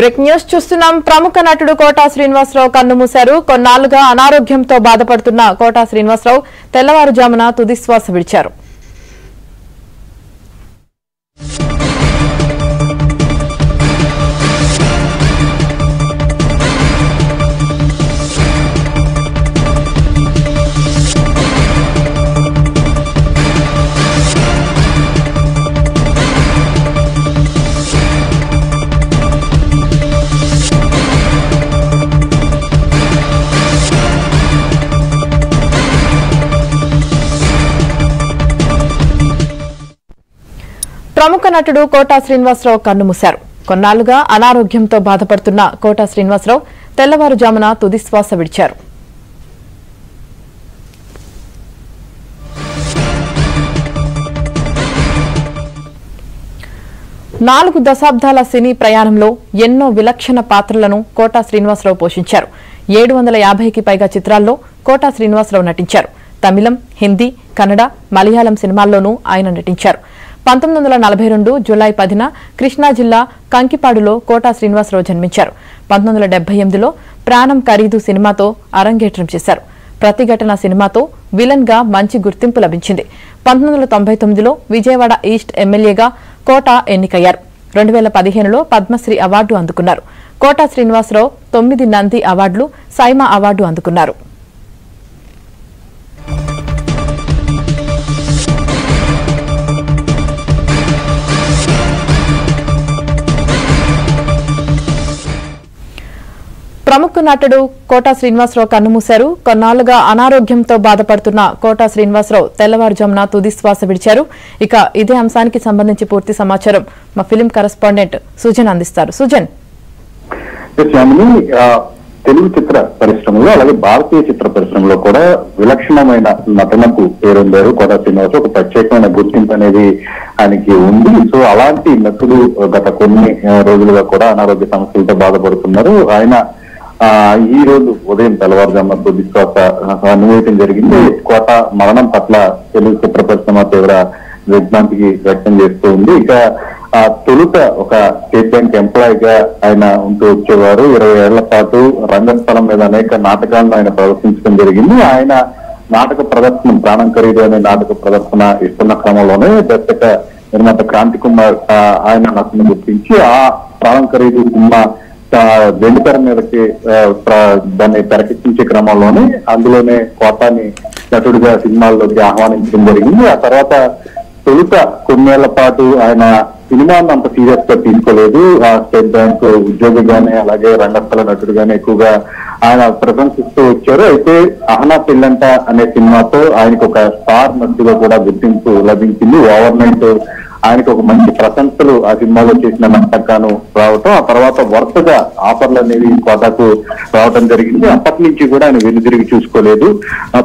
Break news చూస్తున్నాం. ప్రముఖ నటుడు కోటా శ్రీనివాసరావు కన్నుమూశారు. కొన్నాళ్లుగా అనారోగ్యంతో బాధపడుతున్న కోటా శ్రీనివాసరావు తెల్లవారుజామున తుదిశ్వాస విడిచారు. ప్రముఖ నటుడు కోటా శ్రీనివాసరావు కన్నుమూశారు. కొన్నాళ్లుగా అనారోగ్యంతో బాధపడుతున్న కోటా శ్రీనివాసరావు తెల్లవారుజామున తుదిశ్వాస విడిచారు. నాలుగు దశాబ్దాల సినీ ప్రయాణంలో ఎన్నో విలక్షణ పాత్రలను కోటా శ్రీనివాసరావు పోషించారు. 750కి పైగా చిత్రాల్లో కోటా శ్రీనివాసరావు నటించారు. తమిళం, హిందీ, కన్నడ, మలయాళం సినిమాల్లోనూ ఆయన నటించారు. 1942 జూలై 10న కృష్ణా జిల్లా కంకిపాడులో కోటా శ్రీనివాసరావు జన్మించారు. 1978లో ప్రాణం ఖరీదు సినిమాతో అరంగేట్రం చేశారు. ప్రతిఘటన సినిమాతో విలన్ గా మంచి గుర్తింపు లభించింది. 1999లో విజయవాడ ఈస్ట్ ఎమ్మెల్యేగా కోటా ఎన్నికయ్యారు. 2015లో పద్మశ్రీ అవార్డు అందుకున్నారు. కోటా శ్రీనివాసరావు 9 నంది అవార్డులు, సైమా అవార్డు అందుకున్నారు. ప్రముఖ నటుడు కోటా శ్రీనివాసరావు కన్నుమూశారు. కొన్నాళ్లుగా అనారోగ్యంతో బాధపడుతున్న కోటా శ్రీనివాసరావు తెల్లవారుజామున తుదిశ్వాస విడిచారు. ఇక ఇదే అంశానికి సంబంధించి పూర్తి సమాచారం మా ఫిలిం కరెస్పాండెంట్ సుజన్ అందిస్తారు. సుజన్, తెలుగు చిత్ర పరిశ్రమలో అలాగే భారతీయ చిత్ర పరిశ్రమలో కూడా విలక్షణమైన నటనకు పేరొందారు కోటా శ్రీనివాసరావు. ఒక ప్రత్యేకమైన గుర్తింపు అనేది ఆయనకి ఉంది. సో అలాంటి నటుడు గత కొన్ని రోజులుగా కూడా అనారోగ్య సమస్యలతో బాధపడుతున్నారు. ఆయన ఈ రోజు ఉదయం తెల్లవారుజామున తుదిశ్వాస అనుభవించడం జరిగింది. కోటా మరణం పట్ల తెలుగు చిత్ర పరిశ్రమ తీవ్ర విజ్ఞాంతికి వ్యక్తం చేస్తూ ఉంది. ఇక తొలుత ఒక స్టేట్ బ్యాంక్ ఎంప్లాయీగా ఆయన ఉంటూ వచ్చేవారు. 20 ఏళ్ల పాటు రంగస్థలం మీద అనేక నాటకాలను ఆయన ప్రదర్శించడం జరిగింది. ఆయన నాటక ప్రదర్శన ప్రాణం ఖరీదు అనే నాటక ప్రదర్శన ఇస్తున్న క్రమంలోనే దర్శక నిర్మాత క్రాంతి కుమార్ ఆయన నటన గుర్తించి ఆ ప్రాణం ఖరీదు సినిమా వెండితెర మీదకి దాన్ని తెరకెక్కించే క్రమంలోనే అందులోనే కోటాని నటుడిగా సినిమాల్లోకి ఆహ్వానించడం జరిగింది. ఆ తర్వాత తొలుత కొన్నేళ్ల పాటు ఆయన సినిమాను అంత సీరియస్ గా తీసుకోలేదు. ఆ స్టేట్ బ్యాంక్ ఉద్యోగిగానే అలాగే రంగస్థల నటుడుగానే ఎక్కువగా ఆయన ప్రశంసిస్తూ వచ్చారు. అయితే అహనా పెళ్ళంట అనే సినిమాతో ఆయనకు ఒక స్టార్ నటుడుగా కూడా గుర్తింపు లభించింది. ఓవర్ నైట్ ఆయనకు ఒక మంచి ప్రశంసలు ఆ సినిమాలో చేసిన నాటకాను రావటం, ఆ తర్వాత వరుసగా ఆఫర్లు అనేవి కోటాకు రావటం జరిగింది. అప్పటి నుంచి కూడా ఆయన వెనుదిరిగి చూసుకోలేదు.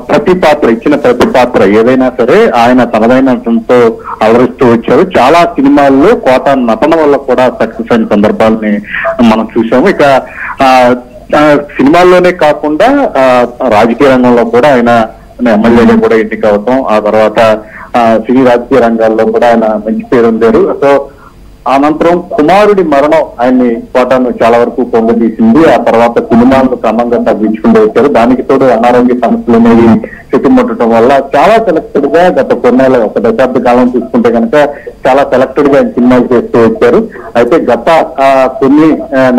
ప్రతి పాత్ర ఇచ్చిన ప్రతి పాత్ర ఏదైనా సరే ఆయన తనదైన నటనతో అలరిస్తూ వచ్చారు. చాలా సినిమాల్లో కోటా నటన వల్ల కూడా సక్సెస్ అయిన సందర్భాలని మనం చూసాము. ఇక సినిమాల్లోనే కాకుండా రాజకీయ రంగంలో కూడా ఆయన ఎమ్మెల్యేగా కూడా ఎన్నిక అవటం, ఆ తర్వాత సినీ రాజకీయ రంగాల్లో కూడా ఆయన మంచి పేరు పొందారు. సో అనంతరం కుమారుడి మరణం ఆయన్ని కోటాను చాలా వరకు పొందదీసింది. ఆ తర్వాత సినిమాలను క్రమంగా తగ్గించుకుంటూ వచ్చారు. దానికి తోడు అనారోగ్య సమస్యలు అనేవి చుట్టుముట్టడం వల్ల చాలా సెలెక్టెడ్ గా గత కొన్నేళ్ళ ఒక దశాబ్ద కాలం చూసుకుంటే కనుక చాలా సెలెక్టెడ్ గా ఆయన సినిమాలు చేస్తూ వచ్చారు. అయితే గత కొన్ని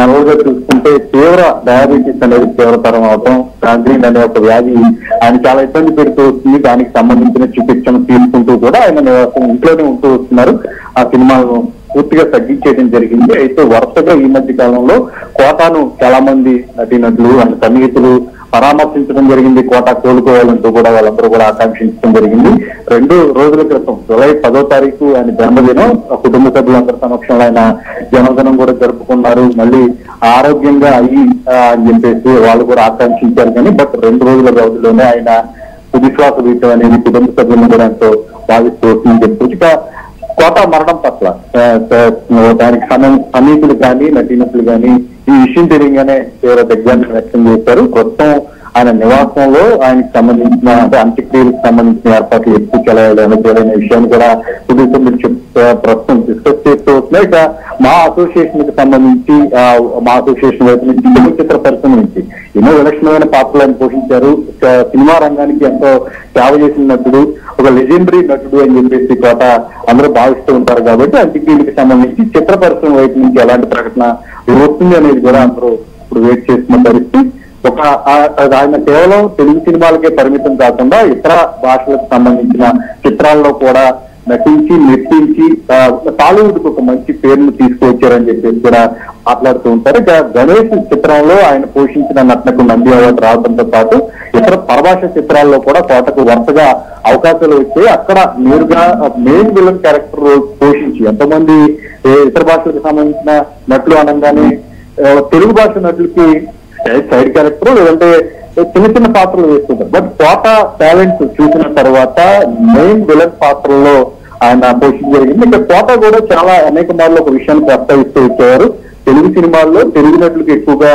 నెలలుగా చూసుకుంటే తీవ్ర డయాబెటీస్ అనేది తీవ్రతరం అవటం, గ్యాంగ్రీన్ అనే ఒక వ్యాధి ఆయన చాలా ఇబ్బంది పెడుతూ వస్తుంది. దానికి సంబంధించిన చికిత్సను తీసుకుంటూ కూడా ఆయన ఇంట్లోనే ఉంటూ వస్తున్నారు. ఆ సినిమాలను పూర్తిగా తగ్గించేయడం జరిగింది. అయితే వరుసగా ఈ మధ్య కాలంలో కోటాను చాలా మంది నటీనటులు అండ్ సన్నిహితులు పరామర్శించడం జరిగింది. కోటా కోలుకోవాలంటూ కూడా వాళ్ళందరూ కూడా ఆకాంక్షించడం జరిగింది. 2 రోజుల క్రితం జూలై 10వ తారీఖు ఆయన జన్మదినం, కుటుంబ సభ్యులందరి సమక్షంలో ఆయన జన్మదినం కూడా జరుపుకున్నారు. మళ్ళీ ఆరోగ్యంగా అయ్యి అని చెప్పేసి వాళ్ళు కూడా ఆకాంక్షించారు. కానీ బట్ 2 రోజుల వ్యవధిలోనే ఆయన తుదిశ్వాస వీయటం అనేది కుటుంబ సభ్యులను కూడా ఎంతో భావిస్తూ వస్తుందని చెప్పొచ్చు. ఇక కోటా మరణం పట్ల దానికి సన్నిహితులు కానీ నటీనటులు కానీ ఈ విషయం తెలియగానే తీవ్ర దిగ్భ్రాంతిని వ్యక్తం చేశారు. ప్రస్తుతం ఆయన నివాసంలో ఆయనకు సంబంధించిన అంటే అంత్యక్రియలకు సంబంధించిన ఏర్పాట్లు ఎక్కువ చేయాలనే విషయాన్ని కూడా ఉదయం మీరు ప్రస్తుతం డిస్కస్ చేస్తూ వస్తున్నాయి. ఇక మా అసోసియేషన్ కి సంబంధించి మా అసోసియేషన్ వైపు నుంచి తెలుగు చిత్ర పరిశ్రమ నుంచి ఎన్నో విలక్షణమైన పాత్రలను పోషించారు. సినిమా రంగానికి ఎంతో సేవ చేసిన నటుడు, ఒక లెజెండరీ నటుడు అని చెప్పేసి కోట అందరూ భావిస్తూ ఉంటారు. కాబట్టి అంత్యక్రియలకు సంబంధించి చిత్ర పరిశ్రమ వైపు నుంచి ఎలాంటి ప్రకటన వస్తుంది అనేది కూడా అందరూ ఇప్పుడు వెయిట్ చేస్తున్న పరిస్థితి. ఆయన కేవలం తెలుగు సినిమాలకే పరిమితం కాకుండా ఇతర భాషలకు సంబంధించిన చిత్రాల్లో కూడా నటించి మెప్పించి టాలీవుడ్ కు ఒక మంచి పేరును తీసుకువచ్చారని చెప్పేసి కూడా మాట్లాడుతూ ఉంటారు. ఇక గణేష్ చిత్రంలో ఆయన పోషించిన నటనకు నంది అవార్డు రావడంతో పాటు ఇతర పరభాష చిత్రాల్లో కూడా కోటకు వరుసగా అవకాశాలు వచ్చాయి. అక్కడ నేరుగా మెయిన్ విలన్ క్యారెక్టర్ పోషించి ఎంతోమంది ఇతర భాషలకు సంబంధించిన నటులు అనగానే తెలుగు భాష నటులకి సైడ్ క్యారెక్టర్ లేదంటే చిన్న చిన్న పాత్రలు వేస్తుంటారు. బట్ కోట టాలెంట్ చూసిన తర్వాత మెయిన్ విలన్ పాత్రల్లో ఆయన పోషించ జరిగింది. ఇంకా కోట కూడా చాలా అనేక మార్లు ఒక విషయాన్ని ప్రస్తావిస్తూ వచ్చేవారు. తెలుగు సినిమాల్లో తెలుగు నటులకు ఎక్కువగా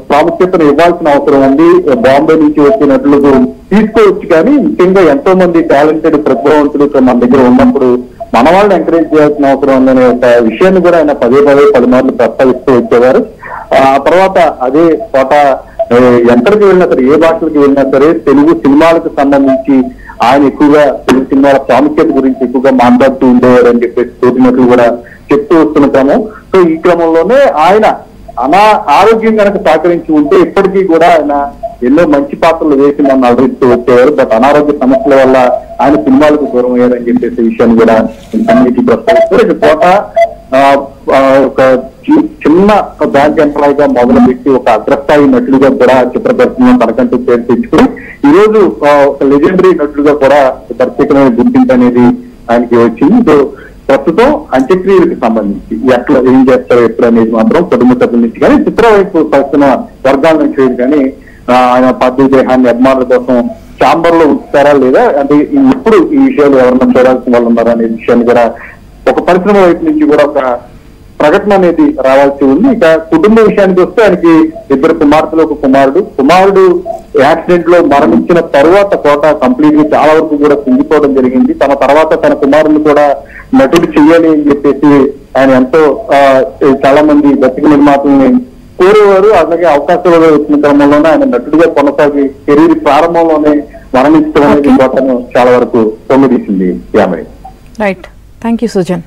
ప్రాముఖ్యతను ఇవ్వాల్సిన అవసరం ఉంది. బాంబే నుంచి వచ్చే నటులకు తీసుకోవచ్చు, కానీ ముఖ్యంగా ఎంతో మంది టాలెంటెడ్ ప్రతిభావంతులు మన దగ్గర ఉన్నప్పుడు మన వాళ్ళని ఎంకరేజ్ చేయాల్సిన అవసరం ఉందనే ఒక విషయాన్ని కూడా ఆయన పదే పలుమార్లు ప్రస్తావిస్తూ వచ్చేవారు. ఆ తర్వాత అదే కోట ఎక్కడికి వెళ్ళినా సరే, ఏ భాషలకు వెళ్ళినా సరే తెలుగు సినిమాలకు సంబంధించి ఆయన ఎక్కువగా తెలుగు సినిమాల ప్రాముఖ్యత గురించి ఎక్కువగా మాట్లాడుతూ ఉండేవారు అని చెప్పేసి తోటినట్లు కూడా చెప్తూ వస్తుంటాము. సో ఈ క్రమంలోనే ఆయన ఆరోగ్యం కనుక సహకరించి ఉంటే ఇప్పటికీ కూడా ఆయన ఎన్నో మంచి పాత్రలు వేసి నన్ను అలరిస్తూ వచ్చేవారు. బట్ అనారోగ్య సమస్యల వల్ల ఆయన సినిమాలకు దూరం అయ్యారని చెప్పేసి విషయాన్ని కూడా అన్నిటికీ ప్రస్తావిస్తారు. ఇక కోట ఒక చిన్న బ్యాంక్ ఎంప్లాయీగా మొదలుపెట్టి ఒక అగ్రస్థాయి నటుడిగా కూడా చిత్ర పరిశ్రమ తనకంటూ పేరు తెచ్చుకుని ఈ రోజు ఒక లెజెండరీ నటుడిగా కూడా ప్రత్యేకమైన గుర్తింపు అనేది ఆయనకి వచ్చింది. సో ప్రస్తుతం అంత్యక్రియలకు సంబంధించి ఎట్లా ఏం చేస్తారో ఎప్పుడు అనేది మాత్రం కుటుంబ సభ్యుల నుంచి కానీ చిత్ర వైపు పరిశ్రమ వర్గాల నుంచి కానీ ఆయన పార్థివ దేహాన్ని అభిమానుల కోసం ఛాంబర్ లో ఉంచుతారా లేదా అంటే ఇప్పుడు ఈ విషయాలు ఎవరన్నా చూడాల్సిన వాళ్ళు ఉన్నారా అనే విషయాన్ని కూడా ఒక పరిశ్రమ వైపు నుంచి కూడా ఒక ప్రకటన అనేది రావాల్సి ఉంది. ఇక కుటుంబ విషయానికి వస్తే ఆయనకి 2 కుమార్తెలు, ఒక కుమారుడు యాక్సిడెంట్ లో మరణించిన తర్వాత కోట కంప్లీట్ గా చాలా వరకు కూడా కుంగిపోవడం జరిగింది. తన తర్వాత తన కుమారుని కూడా నటుడు చెయ్యాలి అని చెప్పేసి ఆయన ఎంతో చాలా మంది దర్శక నిర్మాతల్ని కోరేవారు. అలాగే అవకాశాలు వచ్చిన క్రమంలోనే ఆయన నటుడిగా కొనసాగి కెరీర్ ప్రారంభంలోనే మరణించడం అనేది కోటను చాలా వరకు పొంగదీసింది. Right, thank you Sujan.